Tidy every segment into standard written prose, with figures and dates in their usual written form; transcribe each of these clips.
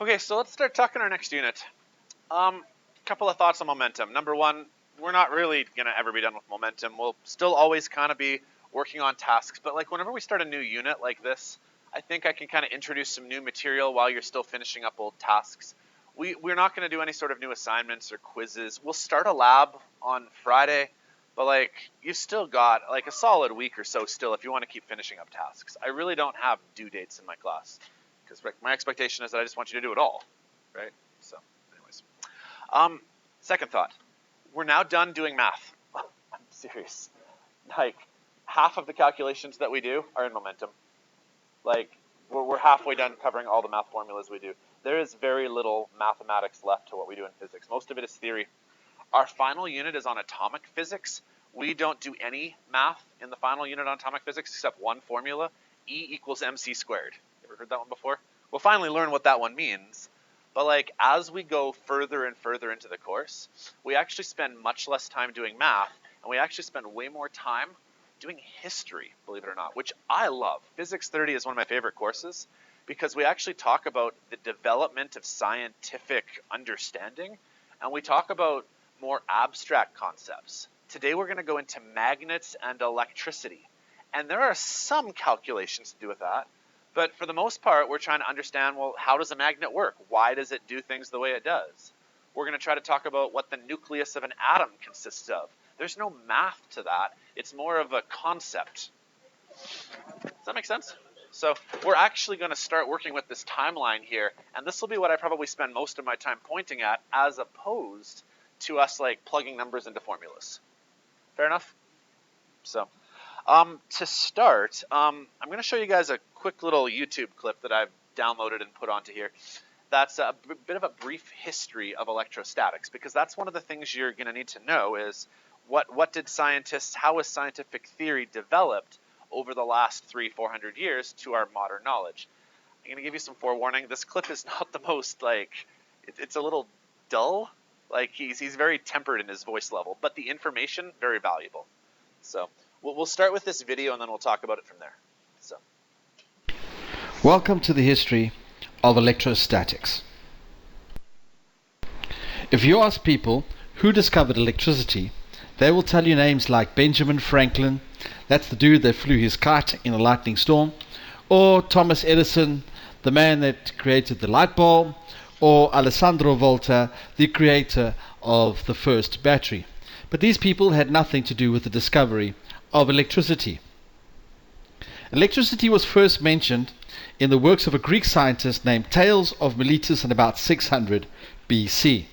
Okay, so let's start talking our next unit. Couple of thoughts on momentum. Number one, we're not really going to ever be done with momentum. We'll still always kind of be working on tasks, but like whenever we start a new unit like this, I think I can kind of introduce some new material while you're still finishing up old tasks. We're not going to do any sort of new assignments or quizzes. We'll start a lab on Friday, but like you've still got like a solid week or so still if you want to keep finishing up tasks. I really don't have due dates in my class because my expectation is that I just want you to do it all, right? So anyways. Second thought, we're now done doing math. I'm serious. Like half of the calculations that we do are in momentum. Like we're halfway done covering all the math formulas we do. There is very little mathematics left to what we do in physics. Most of it is theory. Our final unit is on atomic physics. We don't do any math in the final unit on atomic physics except one formula, E equals mc squared. You ever heard that one before? We'll finally learn what that one means. But like as we go further and further into the course, we actually spend much less time doing math, and we actually spend way more time doing history, believe it or not, which I love. Physics 30 is one of my favorite courses because we actually talk about the development of scientific understanding, and we talk about more abstract concepts. Today we're going to go into magnets and electricity, and there are some calculations to do with that. But for the most part, we're trying to understand, well, how does a magnet work? Why does it do things the way it does? We're going to try to talk about what the nucleus of an atom consists of. There's no math to that. It's more of a concept. Does that make sense? So we're actually going to start working with this timeline here, and this will be what I probably spend most of my time pointing at, as opposed to us like plugging numbers into formulas. Fair enough? So to start, I'm going to show you guys a quick little YouTube clip that I've downloaded and put onto here. That's a bit of a brief history of electrostatics, because that's one of the things you're going to need to know is what did scientists, how was scientific theory developed over the last 300-400 years to our modern knowledge. I'm going to give you some forewarning. This clip is not the most, like, it's a little dull. Like, he's very tempered in his voice level, but the information, very valuable. So we'll start with this video, and then we'll talk about it from there. So, welcome to the history of electrostatics. If you ask people who discovered electricity, they will tell you names like Benjamin Franklin, that's the dude that flew his kite in a lightning storm, or Thomas Edison, the man that created the light bulb, or Alessandro Volta, the creator of the first battery. But these people had nothing to do with the discovery of electricity. Electricity was first mentioned in the works of a Greek scientist named Thales of Miletus in about 600 BC.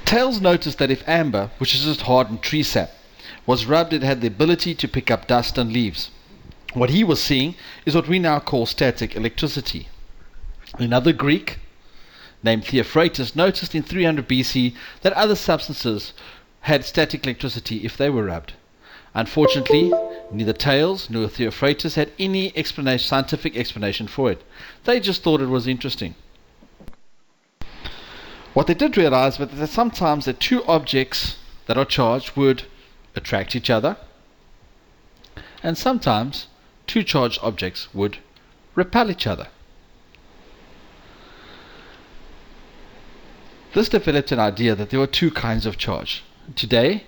Thales noticed that if amber, which is just hardened tree sap, was rubbed, it had the ability to pick up dust and leaves. What he was seeing is what we now call static electricity. Another Greek named Theophrastus noticed in 300 BC that other substances had static electricity if they were rubbed. Unfortunately, neither Thales nor Theophrastus had any scientific explanation for it. They just thought it was interesting. What they did realize was that sometimes the two objects that are charged would attract each other, and sometimes two charged objects would repel each other. This developed an idea that there were two kinds of charge. Today,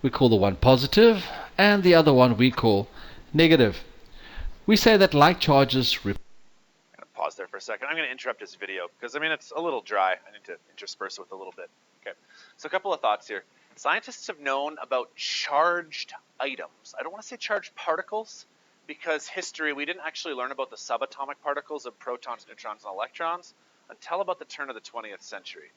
we call the one positive, and the other one we call negative. We say that like charges I'm going to pause there for a second. I'm going to interrupt this video because, I mean, it's a little dry. I need to intersperse it with a little bit. Okay, so a couple of thoughts here. Scientists have known about charged items. I don't want to say charged particles because history, we didn't actually learn about the subatomic particles of protons, neutrons, and electrons until about the turn of the 20th century.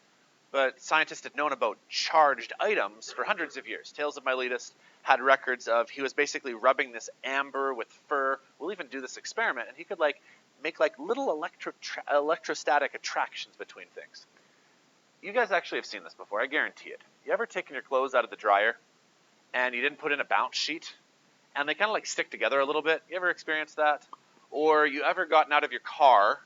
But scientists had known about charged items for hundreds of years. Thales of Miletus had records of, he was basically rubbing this amber with fur. We'll even do this experiment, and he could like make like little electrostatic attractions between things. You guys actually have seen this before, I guarantee it. You ever taken your clothes out of the dryer and you didn't put in a bounce sheet and they kind of like stick together a little bit? You ever experienced that? Or you ever gotten out of your car,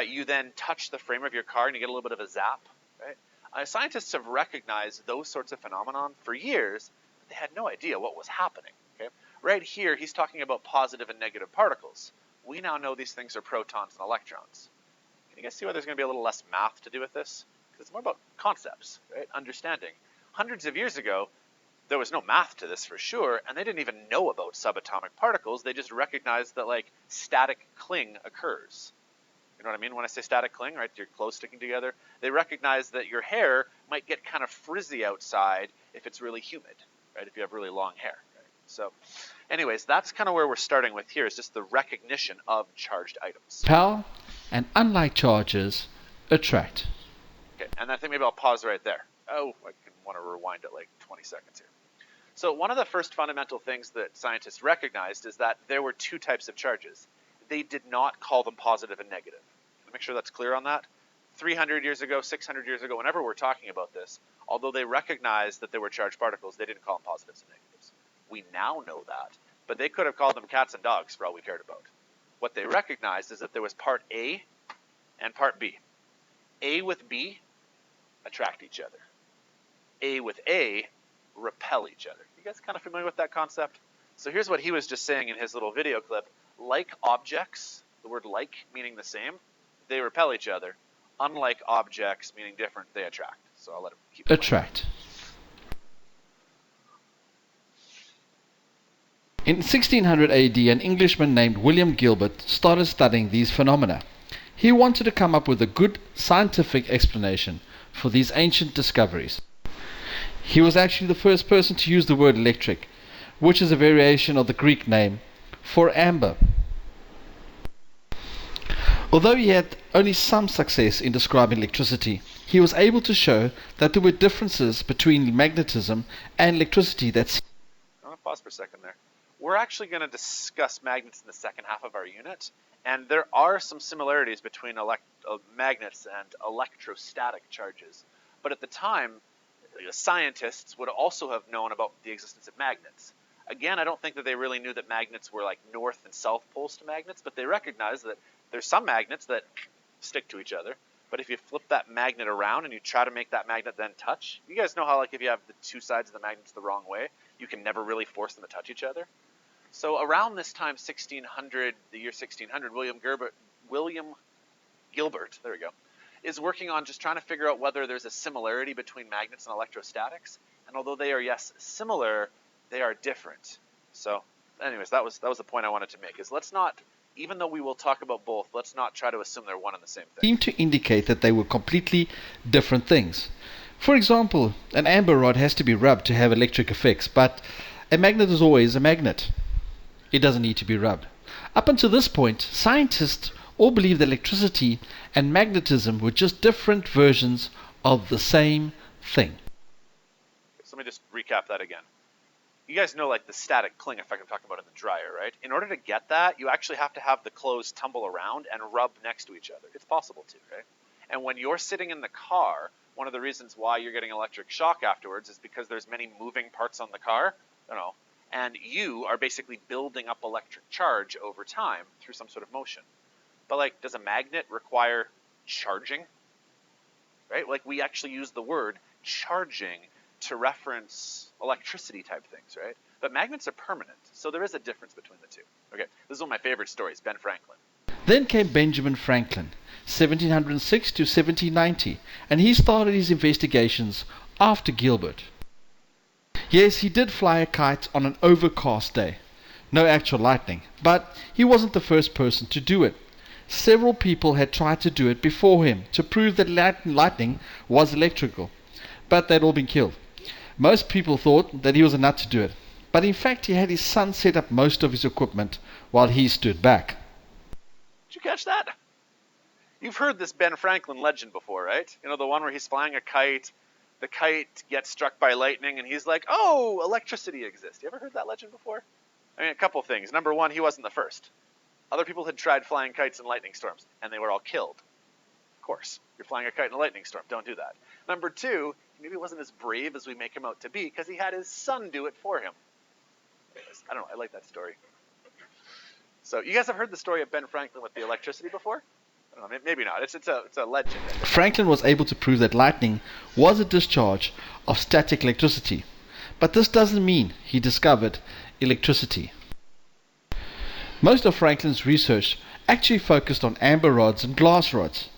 you then touch the frame of your car and you get a little bit of a zap? Right? Scientists have recognized those sorts of phenomenon for years, but they had no idea what was happening. Okay? Right here, he's talking about positive and negative particles. we now know these things are protons and electrons. Can you guys see why there's going to be a little less math to do with this? Because it's more about concepts, right? Understanding. Hundreds of years ago, there was no math to this for sure, and they didn't even know about subatomic particles. They just recognized that, like, static cling occurs. You know what I mean when I say static cling, right? Your clothes sticking together. They recognize that your hair might get kind of frizzy outside if it's really humid, right? If you have really long hair, right? So anyways, that's kind of where we're starting with here, is just the recognition of charged items. Repel, and unlike charges, attract. Okay, and I think maybe I'll pause right there. Oh, I can want to rewind it like 20 seconds here. So one of the first fundamental things that scientists recognized is that there were two types of charges. They did not call them positive and negative. Make sure that's clear on that. 300 years ago, 600 years ago, whenever we're talking about this, although they recognized that there were charged particles, they didn't call them positives and negatives. We now know that, but they could have called them cats and dogs for all we cared about. What they recognized is that there was part A and part B. A with B attract each other. A with A repel each other. You guys kind of familiar with that concept? So here's what he was just saying in his little video clip. Like objects, the word like meaning the same, they repel each other. Unlike objects meaning different, they attract. So I'll let him keep going. Attract. In 1600 AD, an Englishman named William Gilbert started studying these phenomena. He wanted to come up with a good scientific explanation for these ancient discoveries. He was actually the first person to use the word electric, which is a variation of the Greek name for amber. Although he had only some success in describing electricity, he was able to show that there were differences between magnetism and electricity that... I'm going to pause for a second there. We're actually going to discuss magnets in the second half of our unit, and there are some similarities between magnets and electrostatic charges. But at the time, scientists would also have known about the existence of magnets. Again, I don't think that they really knew that magnets were like north and south poles to magnets, but they recognized that there's some magnets that stick to each other. But if you flip that magnet around and you try to make that magnet then touch, you guys know how, like, if you have the two sides of the magnets the wrong way, you can never really force them to touch each other. So around this time, 1600, the year 1600, William Gilbert, there we go, is working on just trying to figure out whether there's a similarity between magnets and electrostatics. And although they are, yes, similar, they are different. So anyways, that was the point I wanted to make, is let's not, even though we will talk about both, let's not try to assume they're one and the same thing. Seemed to indicate that they were completely different things. For example, an amber rod has to be rubbed to have electric effects, but a magnet is always a magnet. It doesn't need to be rubbed. Up until this point, scientists all believed that electricity and magnetism were just different versions of the same thing. So let me just recap that again. You guys know, like, the static cling effect I'm talking about in the dryer, right? In order to get that, you actually have to have the clothes tumble around and rub next to each other. It's possible to, right? And when you're sitting in the car, one of the reasons why you're getting electric shock afterwards is because there's many moving parts on the car, and you are basically building up electric charge over time through some sort of motion. But, like, does a magnet require charging? Right? Like, we actually use the word charging to reference electricity type things, right? But magnets are permanent, so there is a difference between the two. Okay, this is one of my favorite stories, Ben Franklin. Then came Benjamin Franklin, 1706 to 1790, and he started his investigations after Gilbert. Yes, he did fly a kite on an overcast day. No actual lightning, but he wasn't the first person to do it. Several people had tried to do it before him to prove that lightning was electrical, but they'd all been killed. Most people thought that he was a nut to do it, but in fact he had his son set up most of his equipment while he stood back. Did you catch that? You've heard this Ben Franklin legend before, right? You know, the one where he's flying a kite, the kite gets struck by lightning, and he's like, oh, electricity exists. You ever heard that legend before? I mean, a couple things. Number one, he wasn't the first. Other people had tried flying kites in lightning storms, and they were all killed. Of course, you're flying a kite in a lightning storm. Don't do that. Number two, maybe he wasn't as brave as we make him out to be because he had his son do it for him. I don't know. I like that story. So you guys have heard the story of Ben Franklin with the electricity before? I don't know, maybe not. It's a legend. Franklin was able to prove that lightning was a discharge of static electricity. But this doesn't mean he discovered electricity. Most of Franklin's research actually focused on amber rods and glass rods.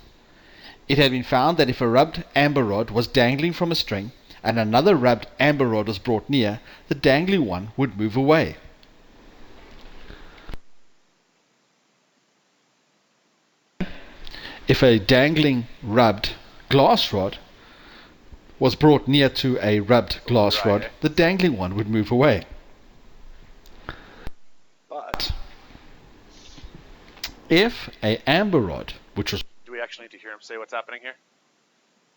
It had been found that if a rubbed amber rod was dangling from a string and another rubbed amber rod was brought near, the dangling one would move away. If a dangling rubbed glass rod was brought near to a rubbed glass rod, the dangling one would move away. But if a amber rod, which was... Do we actually need to hear him say what's happening here?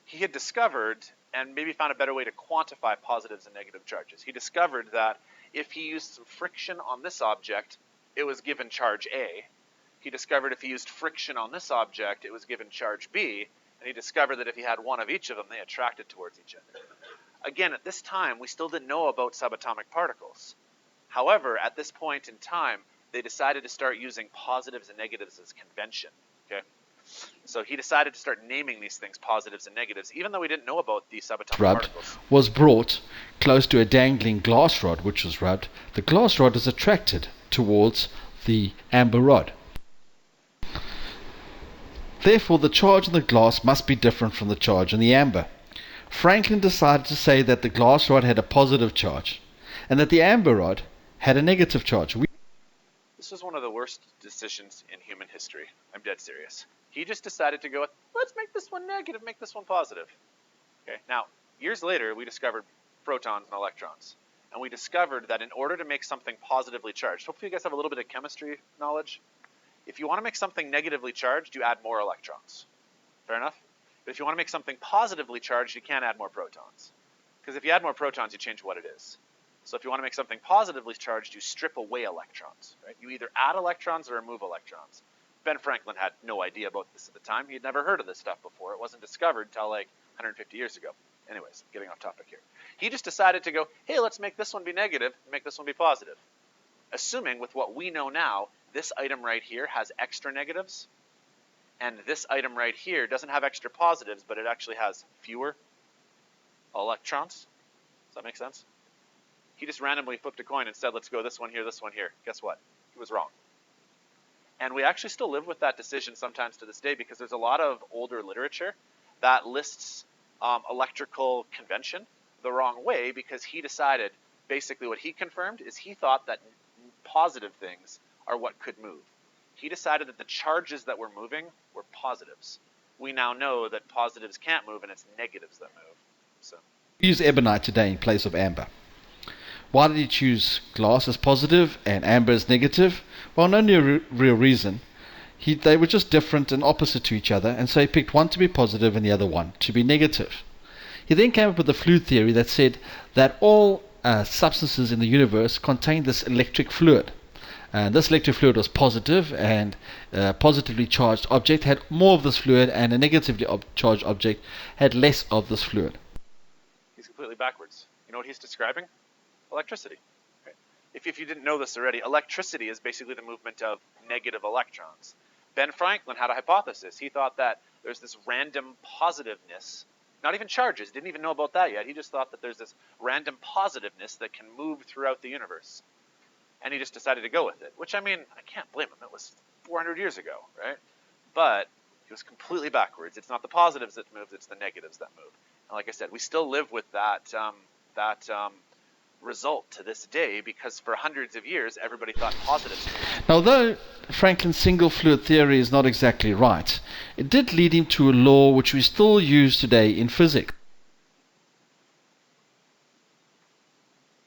He had discovered, and maybe found a better way to quantify positives and negative charges. He discovered that if he used some friction on this object, it was given charge A. He discovered if he used friction on this object, it was given charge B. And he discovered that if he had one of each of them, they attracted towards each other. Again, at this time, we still didn't know about subatomic particles. However, at this point in time, they decided to start using positives and negatives as convention. Okay? So he decided to start naming these things positives and negatives, even though we didn't know about these subatomic particles. Was brought close to a dangling glass rod, which was rubbed, the glass rod is attracted towards the amber rod. Therefore, the charge in the glass must be different from the charge in the amber. Franklin decided to say that the glass rod had a positive charge, and that the amber rod had a negative charge. This was one of the worst decisions in human history. I'm dead serious. He just decided to go with, let's make this one negative, make this one positive. Okay. Now, years later, we discovered protons and electrons. And we discovered that in order to make something positively charged, hopefully you guys have a little bit of chemistry knowledge. If you want to make something negatively charged, you add more electrons. Fair enough? But if you want to make something positively charged, you can't add more protons. Because if you add more protons, you change what it is. So if you want to make something positively charged, you strip away electrons. Right? You either add electrons or remove electrons. Ben Franklin had no idea about this at the time. He had never heard of this stuff before. It wasn't discovered until like 150 years ago. Anyways, getting off topic here. He just decided to go, hey, let's make this one be negative and make this one be positive. Assuming with what we know now, this item right here has extra negatives, and this item right here doesn't have extra positives, but it actually has fewer electrons. Does that make sense? He just randomly flipped a coin and said, let's go this one here, this one here. Guess what? He was wrong. And we actually still live with that decision sometimes to this day, because there's a lot of older literature that lists electrical convention the wrong way, because he decided, basically what he confirmed is he thought that positive things are what could move. He decided that the charges that were moving were positives. We now know that positives can't move and it's negatives that move. So we use ebonite today in place of amber. Why did he choose glass as positive and amber as negative? Well, no real reason. They were just different and opposite to each other, and so he picked one to be positive and the other one to be negative. He then came up with the fluid theory that said that all substances in the universe contained this electric fluid. And this electric fluid was positive, and a positively charged object had more of this fluid, and a negatively charged object had less of this fluid. He's completely backwards. You know what he's describing? Electricity. Okay. If you didn't know this already, electricity is basically the movement of negative electrons. Ben Franklin had a hypothesis. He thought that there's this random positiveness, not even charges, didn't even know about that yet. He just thought that there's this random positiveness that can move throughout the universe. And he just decided to go with it, which, I mean, I can't blame him. It was 400 years ago, right? But he was completely backwards. It's not the positives that move, it's the negatives that move. And like I said, we still live with that result to this day, because for hundreds of years, everybody thought positives moved. Now, although Franklin's single fluid theory is not exactly right, it did lead him to a law which we still use today in physics.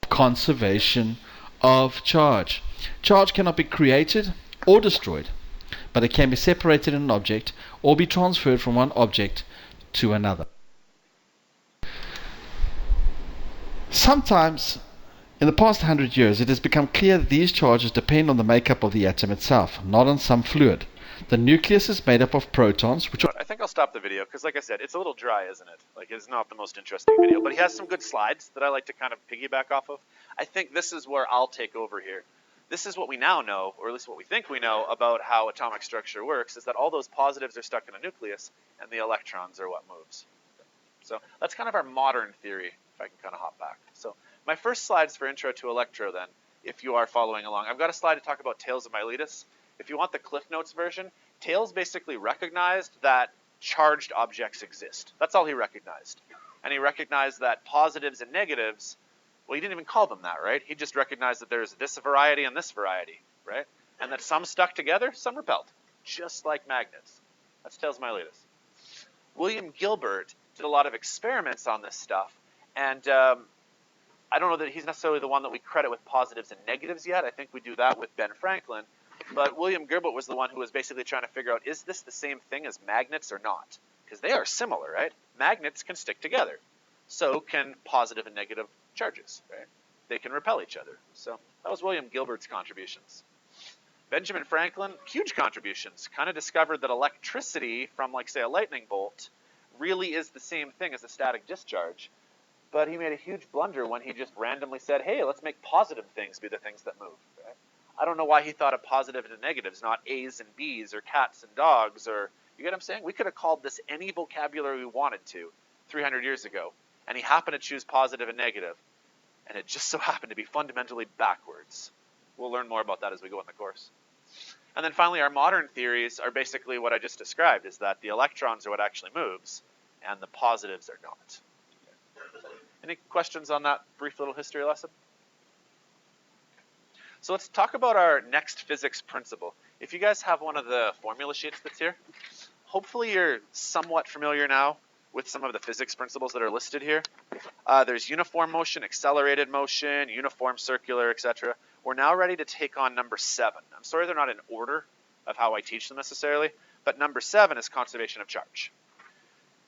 Conservation of charge. Charge cannot be created or destroyed, but it can be separated in an object or be transferred from one object to another. Sometimes, in the past 100 years, it has become clear that these charges depend on the makeup of the atom itself, not on some fluid. The nucleus is made up of protons, which are... I think I'll stop the video, because like I said, it's a little dry, isn't it? Like, it's not the most interesting video, but he has some good slides that I like to kind of piggyback off of. I think this is where I'll take over here. This is what we now know, or at least what we think we know about how atomic structure works, is that all those positives are stuck in a nucleus, and the electrons are what moves. So that's kind of our modern theory, if I can kind of hop back. So my first slides for Intro to Electro, then, if you are following along. I've got a slide to talk about tails of Miletus. If you want the Cliff Notes version, Tails basically recognized that charged objects exist. That's all he recognized. And he recognized that positives and negatives, well, he didn't even call them that, right? He just recognized that there's this variety and this variety, right? And that some stuck together, some repelled, just like magnets. That's Tails of Miletus. William Gilbert did a lot of experiments on this stuff, and I don't know that he's necessarily the one that we credit with positives and negatives yet. I think we do that with Ben Franklin. But William Gilbert was the one who was basically trying to figure out, is this the same thing as magnets or not? Because they are similar, right? Magnets can stick together. So can positive and negative charges, right? They can repel each other. So that was William Gilbert's contributions. Benjamin Franklin, huge contributions, kind of discovered that electricity from, like, say, a lightning bolt really is the same thing as a static discharge. But he made a huge blunder when he just randomly said, hey, let's make positive things be the things that move, right? I don't know why he thought of positives and negatives, not A's and B's or cats and dogs, or, you get what I'm saying? We could have called this any vocabulary we wanted to 300 years ago, and he happened to choose positive and negative, and it just so happened to be fundamentally backwards. We'll learn more about that as we go in the course. And then finally, our modern theories are basically what I just described, is that the electrons are what actually moves, and the positives are not. Any questions on that brief little history lesson? So let's talk about our next physics principle. If you guys have one of the formula sheets that's here, hopefully you're somewhat familiar now with some of the physics principles that are listed here. There's uniform motion, accelerated motion, uniform circular, etc. We're now ready to take on number 7. I'm sorry they're not in order of how I teach them necessarily, but number 7 is conservation of charge.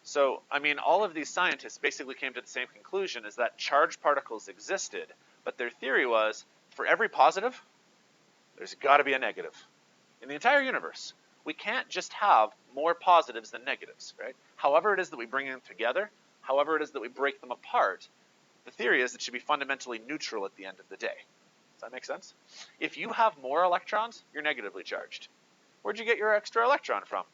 So, I mean, all of these scientists basically came to the same conclusion, is that charged particles existed, but their theory was, for every positive, there's got to be a negative. In the entire universe, we can't just have more positives than negatives, right? However it is that we bring them together, however it is that we break them apart, the theory is it should be fundamentally neutral at the end of the day. Does that make sense? If you have more electrons, you're negatively charged. Where'd you get your extra electron from?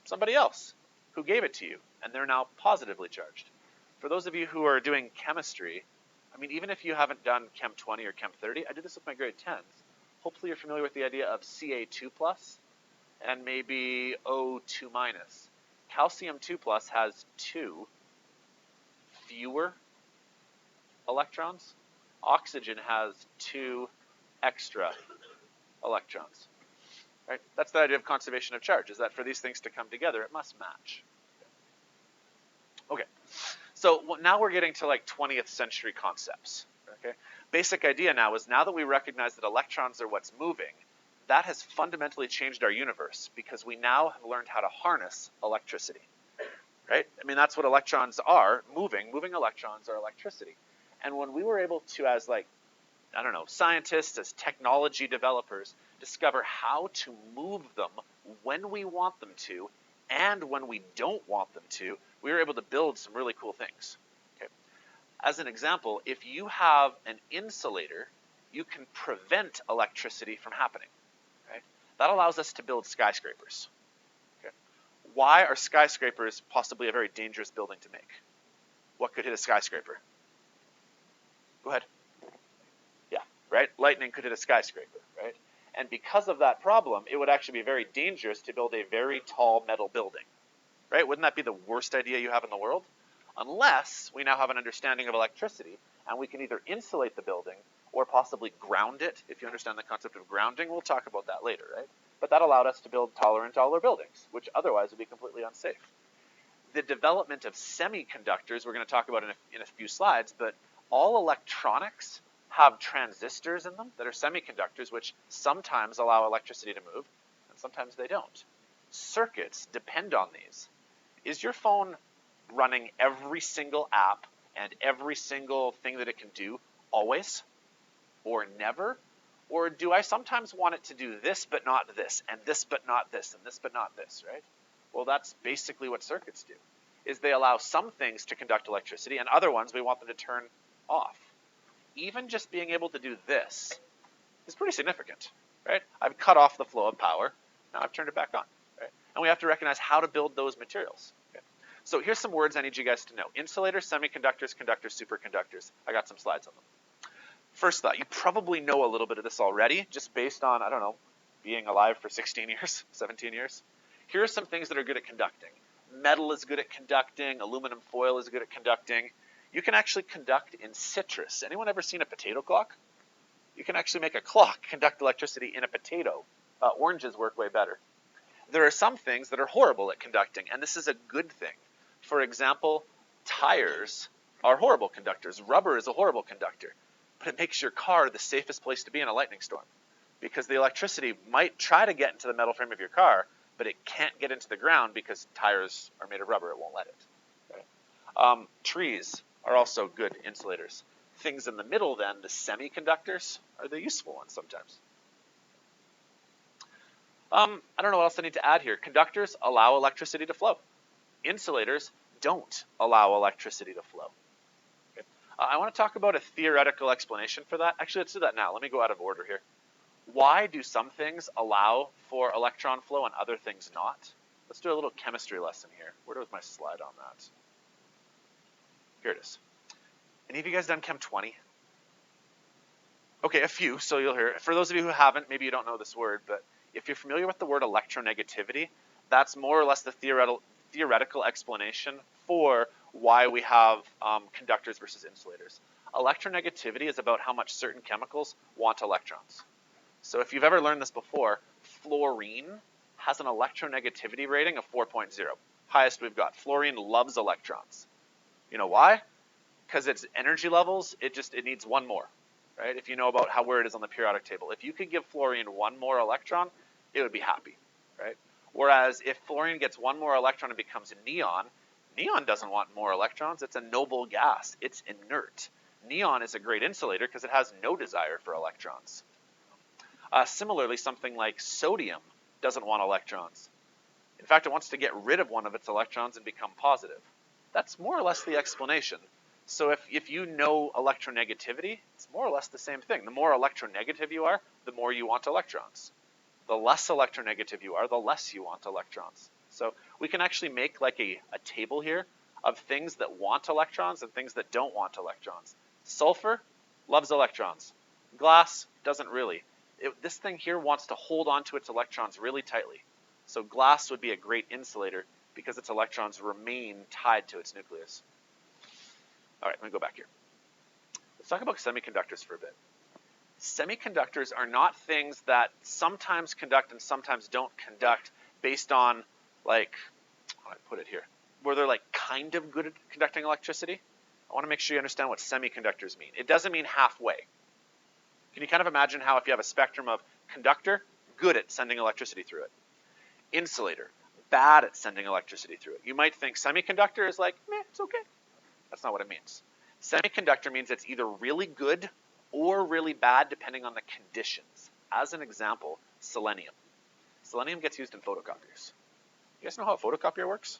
Somebody else who gave it to you, and they're now positively charged. For those of you who are doing chemistry, I mean, even if you haven't done Chem 20 or Chem 30, I did this with my grade 10s. Hopefully you're familiar with the idea of Ca2 plus and maybe O2 minus. Calcium 2 plus has 2 fewer electrons. Oxygen has 2 extra electrons. Right? That's the idea of conservation of charge, is that for these things to come together, it must match. Okay. So now we're getting to like 20th century concepts. Okay? Basic idea now is, now that we recognize that electrons are what's moving, that has fundamentally changed our universe, because we now have learned how to harness electricity. Right? I mean, that's what electrons are, moving electrons are electricity. And when we were able to, as like, I don't know, scientists, as technology developers, discover how to move them when we want them to and when we don't want them to, we were able to build some really cool things. Okay. As an example, if you have an insulator, you can prevent electricity from happening. Right? That allows us to build skyscrapers. Okay. Why are skyscrapers possibly a very dangerous building to make? What could hit a skyscraper? Go ahead. Yeah, right? Lightning could hit a skyscraper, right? And because of that problem, it would actually be very dangerous to build a very tall metal building, right? Wouldn't that be the worst idea you have in the world? Unless we now have an understanding of electricity, and we can either insulate the building or possibly ground it. If you understand the concept of grounding, we'll talk about that later, right? But that allowed us to build taller and taller buildings, which otherwise would be completely unsafe. The development of semiconductors, we're going to talk about in a few slides, but all electronics have transistors in them that are semiconductors, which sometimes allow electricity to move, and sometimes they don't. Circuits depend on these. Is your phone running every single app and every single thing that it can do always? Or never? Or do I sometimes want it to do this but not this, and this but not this, and this but not this, right? Well, that's basically what circuits do, is they allow some things to conduct electricity, and other ones we want them to turn off. Even just being able to do this is pretty significant, right? I've cut off the flow of power, now I've turned it back on, right? And we have to recognize how to build those materials. Okay? So here's some words I need you guys to know. Insulators, semiconductors, conductors, superconductors. I got some slides on them. First thought, you probably know a little bit of this already, just based on, I don't know, being alive for 16 years, 17 years. Here are some things that are good at conducting. Metal is good at conducting, aluminum foil is good at conducting. You can actually conduct in citrus. Anyone ever seen a potato clock? You can actually make a clock conduct electricity in a potato. Oranges work way better. There are some things that are horrible at conducting, and this is a good thing. For example, tires are horrible conductors. Rubber is a horrible conductor, but it makes your car the safest place to be in a lightning storm, because the electricity might try to get into the metal frame of your car, but it can't get into the ground because tires are made of rubber. It won't let it. Okay? Trees are also good insulators. Things in the middle, then, the semiconductors, are the useful ones sometimes. I don't know what else I need to add here. Conductors allow electricity to flow. Insulators don't allow electricity to flow. Okay. I want to talk about a theoretical explanation for that. Actually, let's do that now. Let me go out of order here. Why do some things allow for electron flow and other things not? Let's do a little chemistry lesson here. Where was my slide on that? Here it is. Any of you guys done Chem 20? Okay, a few, so you'll hear it. For those of you who haven't, maybe you don't know this word, but if you're familiar with the word electronegativity, that's more or less the theoretical explanation for why we have conductors versus insulators. Electronegativity is about how much certain chemicals want electrons. So if you've ever learned this before, fluorine has an electronegativity rating of 4.0. Highest we've got. Fluorine loves electrons. You know why? Because its energy levels, it needs one more. Right? If you know about where it is on the periodic table. If you could give fluorine one more electron, it would be happy, right? Whereas if fluorine gets one more electron and becomes neon, neon doesn't want more electrons. It's a noble gas. It's inert. Neon is a great insulator because it has no desire for electrons. Similarly, something like sodium doesn't want electrons. In fact, it wants to get rid of one of its electrons and become positive. That's more or less the explanation. So if you know electronegativity, it's more or less the same thing. The more electronegative you are, the more you want electrons. The less electronegative you are, the less you want electrons. So we can actually make like a table here of things that want electrons and things that don't want electrons. Sulfur loves electrons. Glass doesn't really. This thing here wants to hold on to its electrons really tightly. So glass would be a great insulator because its electrons remain tied to its nucleus. All right, let me go back here. Let's talk about semiconductors for a bit. Semiconductors are not things that sometimes conduct and sometimes don't conduct based on, like, how do I put it here, where they're like kind of good at conducting electricity. I want to make sure you understand what semiconductors mean. It doesn't mean halfway. Can you kind of imagine how if you have a spectrum of conductor, good at sending electricity through it, insulator, bad at sending electricity through it. You might think semiconductor is like, meh, it's okay. That's not what it means. Semiconductor means it's either really good or really bad depending on the conditions. As an example, selenium. Selenium gets used in photocopiers. You guys know how a photocopier works?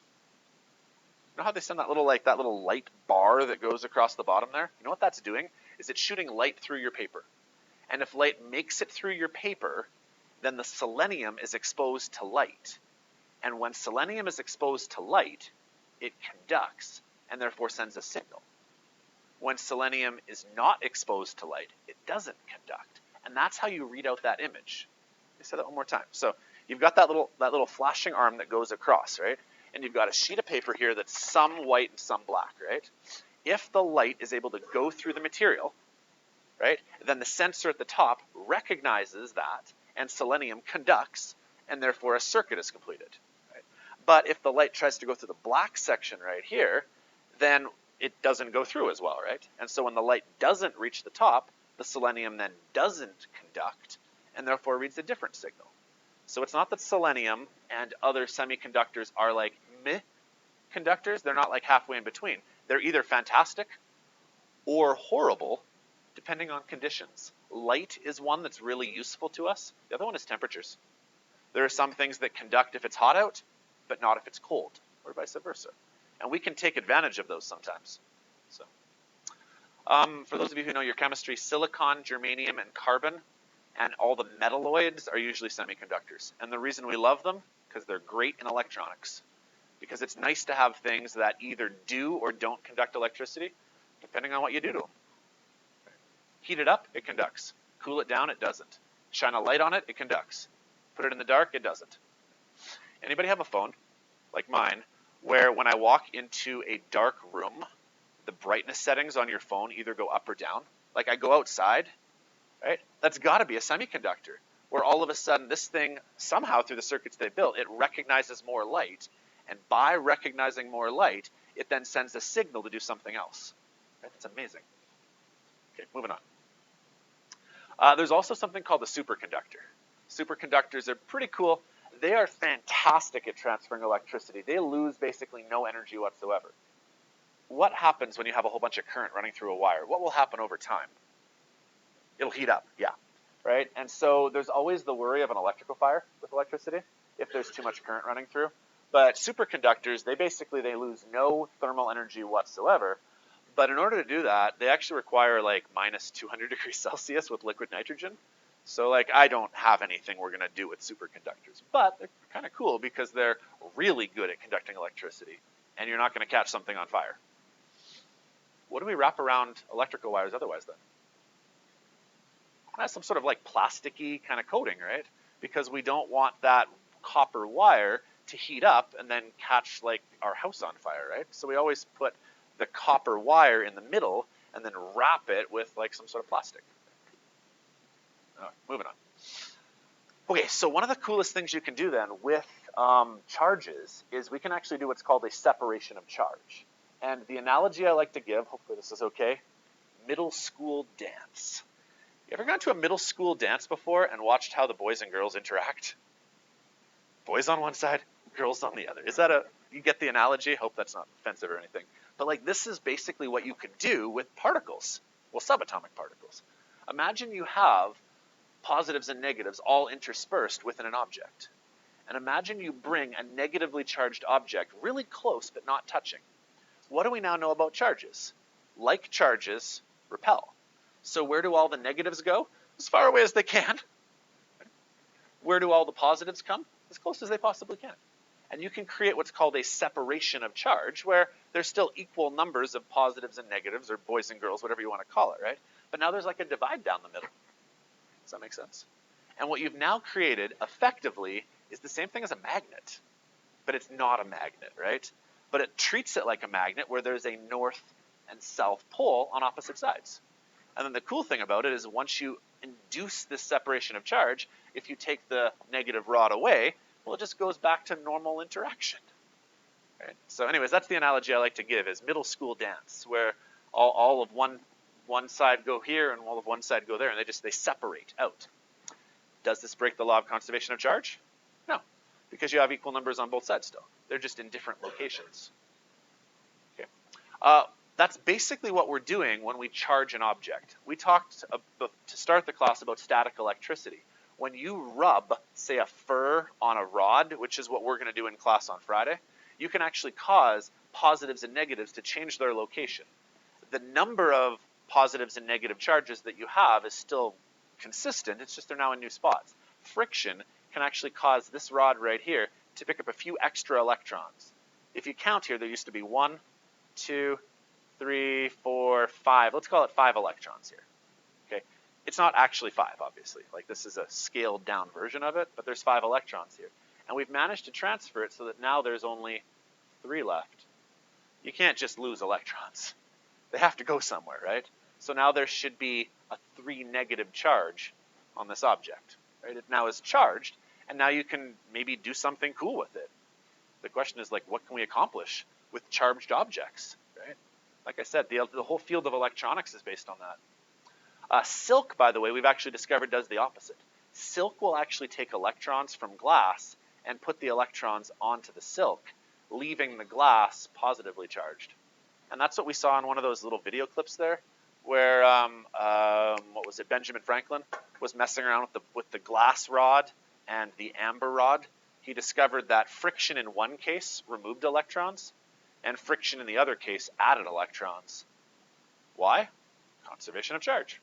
You know how they send that little light bar that goes across the bottom there? You know what that's doing? Is it's shooting light through your paper. And if light makes it through your paper, then the selenium is exposed to light. And when selenium is exposed to light, it conducts and therefore sends a signal. When selenium is not exposed to light, it doesn't conduct. And that's how you read out that image. Let me say that one more time. So you've got that little flashing arm that goes across, right? And you've got a sheet of paper here that's some white and some black, right? If the light is able to go through the material, right, then the sensor at the top recognizes that, and selenium conducts, and therefore a circuit is completed. Right? But if the light tries to go through the black section right here, then it doesn't go through as well, right? And so when the light doesn't reach the top, the selenium then doesn't conduct, and therefore reads a different signal. So it's not that selenium and other semiconductors are like meh conductors. They're not like halfway in between. They're either fantastic or horrible, depending on conditions. Light is one that's really useful to us. The other one is temperatures. There are some things that conduct if it's hot out, but not if it's cold, or vice versa. And we can take advantage of those sometimes. So, for those of you who know your chemistry, silicon, germanium, and carbon, and all the metalloids are usually semiconductors. And the reason we love them, because they're great in electronics. Because it's nice to have things that either do or don't conduct electricity, depending on what you do to them. Heat it up, it conducts. Cool it down, it doesn't. Shine a light on it, it conducts. Put it in the dark, it doesn't. Anybody have a phone, like mine, where when I walk into a dark room, the brightness settings on your phone either go up or down? Like I go outside, right? That's got to be a semiconductor, where all of a sudden this thing, somehow through the circuits they built, it recognizes more light, and by recognizing more light, it then sends a signal to do something else. Right? That's amazing. Okay, moving on. There's also something called a superconductor. Superconductors are pretty cool. They are fantastic at transferring electricity. They lose basically no energy whatsoever. What happens when you have a whole bunch of current running through a wire? What will happen over time? It'll heat up, yeah, right? And so there's always the worry of an electrical fire with electricity if there's too much current running through. But superconductors, they lose no thermal energy whatsoever. But in order to do that, they actually require like minus 200 degrees Celsius with liquid nitrogen. So like I don't have anything we're going to do with superconductors, but they're kind of cool because they're really good at conducting electricity, and you're not going to catch something on fire. What do we wrap around electrical wires otherwise then? That's some sort of like plasticky kind of coating, right? Because we don't want that copper wire to heat up and then catch like our house on fire, right? So we always put the copper wire in the middle and then wrap it with like some sort of plastic. Moving on. Okay, so one of the coolest things you can do then with charges is we can actually do what's called a separation of charge. And the analogy I like to give, hopefully this is okay, middle school dance. You ever gone to a middle school dance before and watched how the boys and girls interact? Boys on one side, girls on the other. You get the analogy? Hope that's not offensive or anything. But like this is basically what you could do with particles, well, subatomic particles. Imagine you have positives and negatives all interspersed within an object. And imagine you bring a negatively charged object really close but not touching. What do we now know about charges? Like charges repel. So where do all the negatives go? As far away as they can. Where do all the positives come? As close as they possibly can. And you can create what's called a separation of charge, where there's still equal numbers of positives and negatives, or boys and girls, whatever you want to call it, right? But now there's like a divide down the middle. Does that make sense? And what you've now created, effectively, is the same thing as a magnet. But it's not a magnet, right? But it treats it like a magnet, where there's a north and south pole on opposite sides. And then the cool thing about it is once you induce this separation of charge, if you take the negative rod away, well, it just goes back to normal interaction. Right? So anyways, that's the analogy I like to give, is middle school dance, where all of one side go here and all of one side go there, and they separate out. Does this break the law of conservation of charge? No, because you have equal numbers on both sides still. They're just in different locations. Okay. That's basically what we're doing when we charge an object. We talked to start the class about static electricity. When you rub, say, a fur on a rod, which is what we're going to do in class on Friday, you can actually cause positives and negatives to change their location. The number of positives and negative charges that you have is still consistent, it's just they're now in new spots. Friction can actually cause this rod right here to pick up a few extra electrons. If you count here, there used to be 1, 2, 3, 4, 5. Let's call it 5 electrons here. Okay, it's not actually 5, obviously. Like this is a scaled down version of it, but there's 5 electrons here. And we've managed to transfer it so that now there's only 3 left. You can't just lose electrons. They have to go somewhere, right? So now there should be a 3 negative charge on this object, right? It now is charged, and now you can maybe do something cool with it. The question is, like, what can we accomplish with charged objects, right? Like I said, the whole field of electronics is based on that. Silk, by the way, we've actually discovered does the opposite. Silk will actually take electrons from glass and put the electrons onto the silk, leaving the glass positively charged. And that's what we saw in one of those little video clips there, where, what was it, Benjamin Franklin was messing around with the glass rod and the amber rod. He discovered that friction in one case removed electrons, and friction in the other case added electrons. Why? Conservation of charge.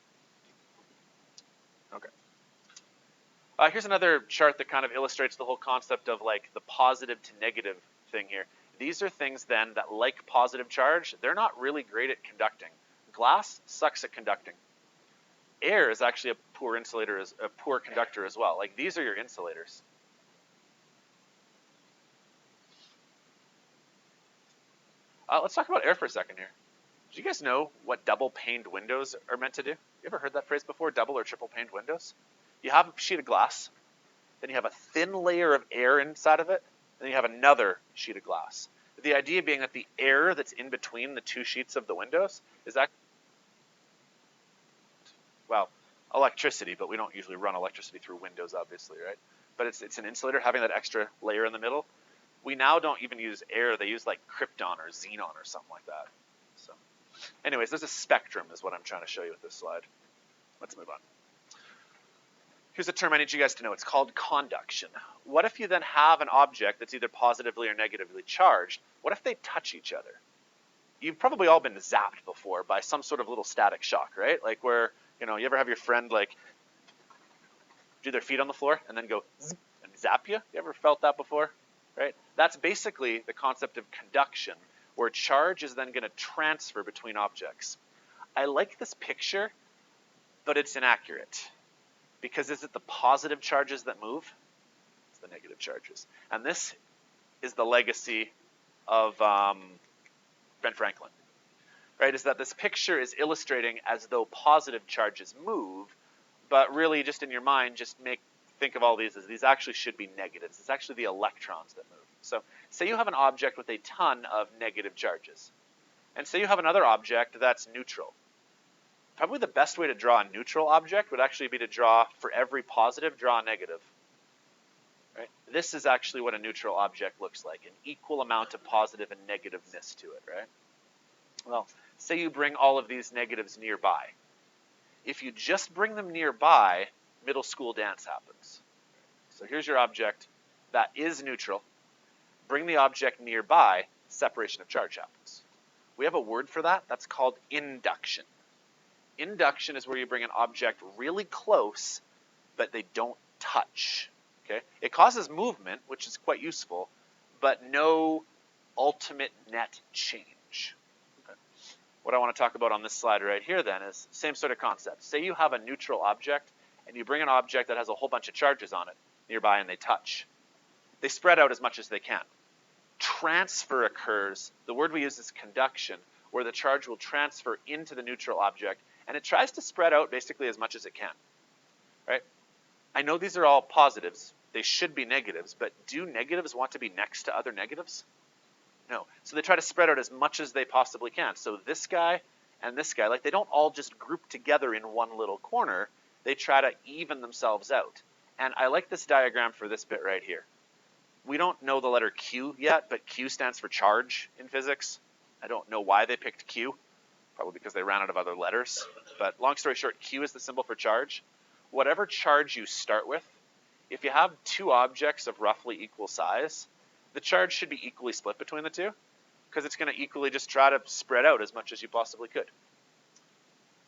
Okay. Here's another chart that kind of illustrates the whole concept of like the positive to negative thing here. These are things then that, like positive charge, they're not really great at conducting. Glass sucks at conducting. air is actually a poor insulator, a poor conductor as well. Like these are your insulators. Let's talk about air for a second here. Do you guys know what double paned windows are meant to do? You ever heard that phrase before, double or triple paned windows? You have a sheet of glass, then you have a thin layer of air inside of it, and then you have another sheet of glass. The idea being that the air that's in between the two sheets of the windows is actually, well, electricity, but we don't usually run electricity through windows, obviously, right? But it's an insulator having that extra layer in the middle. We now don't even use air. They use like krypton or xenon or something like that. So anyways, there's a spectrum is what I'm trying to show you with this slide. Let's move on. Here's a term I need you guys to know. It's called conduction. What if you then have an object that's either positively or negatively charged? What if they touch each other? You've probably all been zapped before by some sort of little static shock, right? Like where, you ever have your friend like do their feet on the floor and then go zip and zap you? You ever felt that before? Right? That's basically the concept of conduction, where charge is then going to transfer between objects. I like this picture, but it's inaccurate. Because is it the positive charges that move? It's the negative charges. And this is the legacy of Ben Franklin. Right? Is that this picture is illustrating as though positive charges move, but really just in your mind, think of all these as these actually should be negatives. It's actually the electrons that move. So say you have an object with a ton of negative charges. And say you have another object that's neutral. Probably the best way to draw a neutral object would actually be to draw, for every positive, draw a negative. Right? This is actually what a neutral object looks like, an equal amount of positive and negativeness to it, right? Well, say you bring all of these negatives nearby. If you just bring them nearby, middle school dance happens. So here's your object that is neutral. Bring the object nearby, separation of charge happens. We have a word for that. That's called induction. Induction is where you bring an object really close, but they don't touch. Okay? It causes movement, which is quite useful, but no ultimate net change. Okay. What I want to talk about on this slide right here then is same sort of concept. Say you have a neutral object, and you bring an object that has a whole bunch of charges on it nearby, and they touch. They spread out as much as they can. Transfer occurs. The word we use is conduction, where the charge will transfer into the neutral object, and it tries to spread out basically as much as it can, right? I know these are all positives. They should be negatives, but do negatives want to be next to other negatives? No. So they try to spread out as much as they possibly can. So this guy and this guy, like they don't all just group together in one little corner. They try to even themselves out. And I like this diagram for this bit right here. We don't know the letter Q yet, but Q stands for charge in physics. I don't know why they picked Q. Probably because they ran out of other letters. But long story short, Q is the symbol for charge. Whatever charge you start with, if you have two objects of roughly equal size, the charge should be equally split between the two, because it's going to equally just try to spread out as much as you possibly could.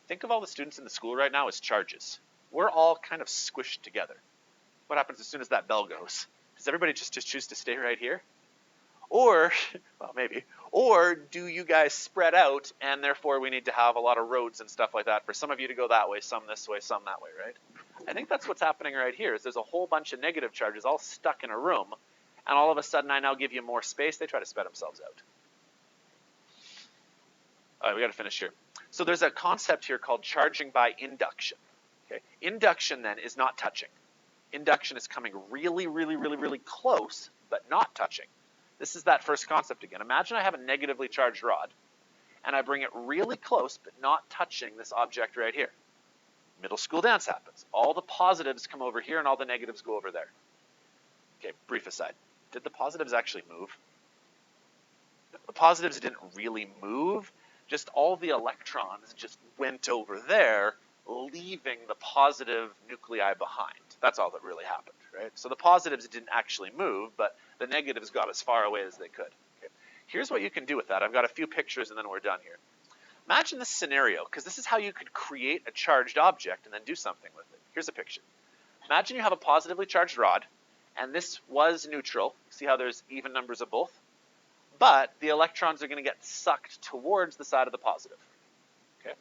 Think of all the students in the school right now as charges. We're all kind of squished together. What happens as soon as that bell goes? Does everybody just choose to stay right here? Or, well, maybe, or do you guys spread out, and therefore we need to have a lot of roads and stuff like that for some of you to go that way, some this way, some that way, right? I think that's what's happening right here, is there's a whole bunch of negative charges all stuck in a room, and all of a sudden I now give you more space, they try to spread themselves out. All right, we got to finish here. So there's a concept here called charging by induction. Okay? Induction then is not touching. Induction is coming really, really, really, really close, but not touching. This is that first concept again. Imagine I have a negatively charged rod, and I bring it really close, but not touching this object right here. Middle school dance happens. All the positives come over here, and all the negatives go over there. Okay, brief aside. Did the positives actually move? The positives didn't really move. Just all the electrons just went over there, leaving the positive nuclei behind. That's all that really happened, right? So the positives didn't actually move, but the negatives got as far away as they could. Okay. Here's what you can do with that. I've got a few pictures and then we're done here. Imagine this scenario, because this is how you could create a charged object and then do something with it. Here's a picture. Imagine you have a positively charged rod, and this was neutral. See how there's even numbers of both? But the electrons are going to get sucked towards the side of the positive. Okay.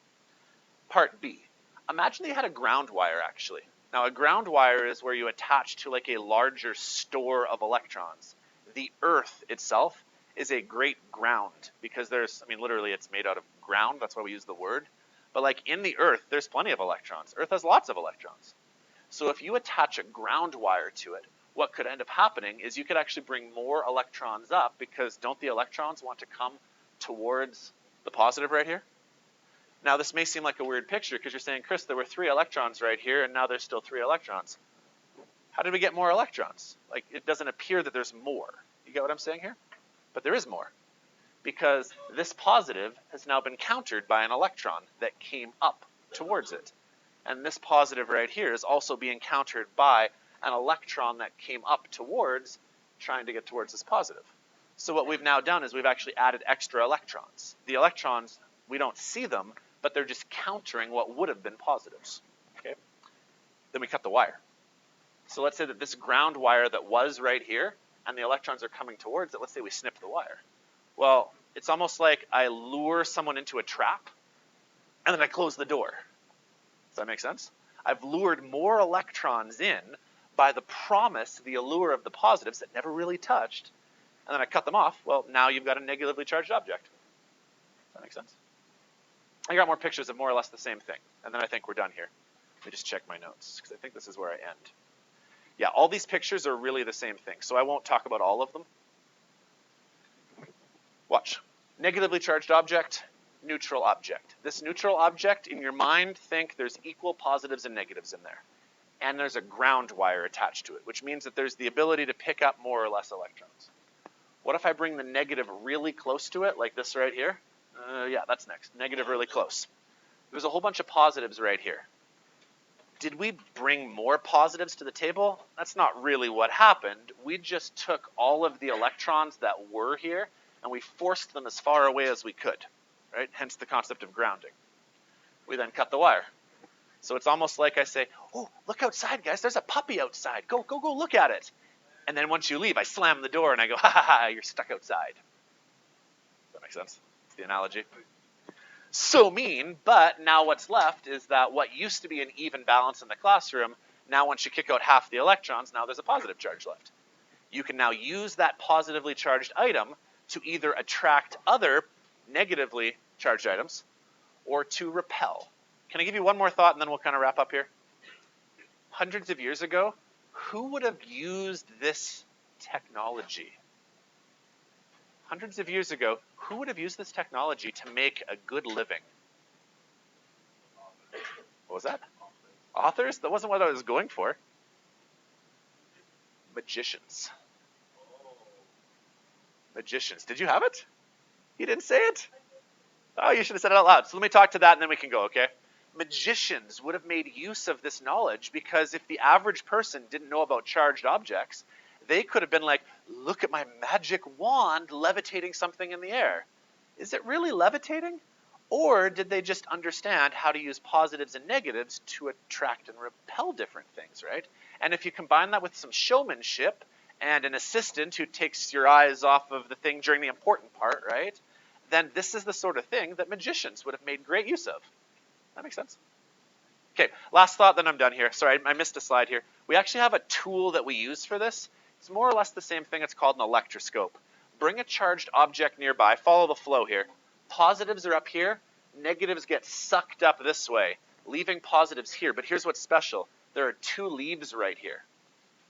Part B. Imagine they had a ground wire, actually. Now, a ground wire is where you attach to like a larger store of electrons. The Earth itself is a great ground because there's, I mean, literally it's made out of ground. That's why we use the word. But like in the Earth, there's plenty of electrons. Earth has lots of electrons. So if you attach a ground wire to it, what could end up happening is you could actually bring more electrons up because don't the electrons want to come towards the positive right here? Now this may seem like a weird picture because you're saying, Chris, there were 3 electrons right here and now there's still 3 electrons. How did we get more electrons? Like it doesn't appear that there's more. You get what I'm saying here? But there is more because this positive has now been countered by an electron that came up towards it. And this positive right here is also being countered by an electron that came up towards trying to get towards this positive. So what we've now done is we've actually added extra electrons. The electrons, we don't see them, but they're just countering what would have been positives. Okay? Then we cut the wire. So let's say that this ground wire that was right here, and the electrons are coming towards it, let's say we snip the wire. Well, it's almost like I lure someone into a trap, and then I close the door. Does that make sense? I've lured more electrons in by the promise, the allure of the positives that never really touched, and then I cut them off. Well, now you've got a negatively charged object. Does that make sense? I got more pictures of more or less the same thing, and then I think we're done here. Let me just check my notes, because I think this is where I end. Yeah, all these pictures are really the same thing, so I won't talk about all of them. Watch. Negatively charged object, neutral object. This neutral object, in your mind, think there's equal positives and negatives in there. And there's a ground wire attached to it, which means that there's the ability to pick up more or less electrons. What if I bring the negative really close to it, like this right here? Yeah, that's next. Negative really close. There's a whole bunch of positives right here. Did we bring more positives to the table? That's not really what happened. We just took all of the electrons that were here, and we forced them as far away as we could, right? Hence the concept of grounding. We then cut the wire. So it's almost like I say, oh, look outside, guys. There's a puppy outside. Go look at it. And then once you leave, I slam the door and I go, ha ha ha, you're stuck outside. Does that make sense? It's the analogy. So mean, but now what's left is that what used to be an even balance in the classroom, now once you kick out half the electrons, now there's a positive charge left. You can now use that positively charged item to either attract other negatively charged items or to repel. Can I give you one more thought and then we'll kind of wrap up here? Hundreds of years ago, who would have used this technology? Hundreds of years ago, who would have used this technology to make a good living? What was that? Authors? That wasn't what I was going for. Magicians. Magicians. Did you have it? You didn't say it? Oh, you should have said it out loud. So let me talk to that and then we can go, okay? Magicians would have made use of this knowledge because if the average person didn't know about charged objects, they could have been like, look at my magic wand levitating something in the air. Is it really levitating? Or did they just understand how to use positives and negatives to attract and repel different things, right? And if you combine that with some showmanship and an assistant who takes your eyes off of the thing during the important part, right? Then this is the sort of thing that magicians would have made great use of. That makes sense? Okay, last thought, then I'm done here. Sorry, I missed a slide here. We actually have a tool that we use for this. It's more or less the same thing. It's called an electroscope. Bring a charged object nearby. Follow the flow here. Positives are up here. Negatives get sucked up this way, leaving positives here. But here's what's special. There are 2 leaves right here.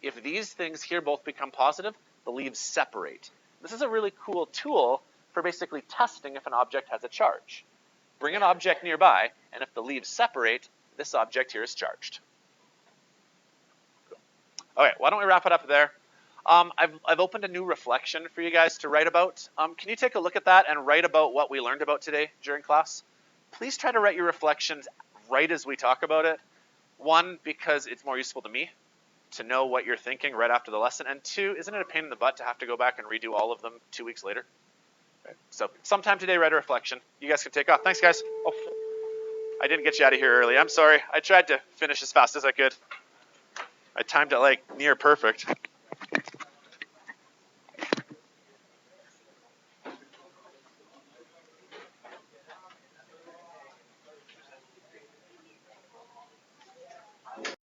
If these things here both become positive, the leaves separate. This is a really cool tool for basically testing if an object has a charge. Bring an object nearby, and if the leaves separate, this object here is charged. Cool. Okay, why don't we wrap it up there? I've opened a new reflection for you guys to write about. Can you take a look at that and write about what we learned about today during class? Please try to write your reflections right as we talk about it. 1, because it's more useful to me to know what you're thinking right after the lesson. And 2, isn't it a pain in the butt to have to go back and redo all of them 2 weeks later? Okay. So sometime today, write a reflection. You guys can take off. Thanks, guys. Oh, I didn't get you out of here early. I'm sorry. I tried to finish as fast as I could. I timed it like near perfect.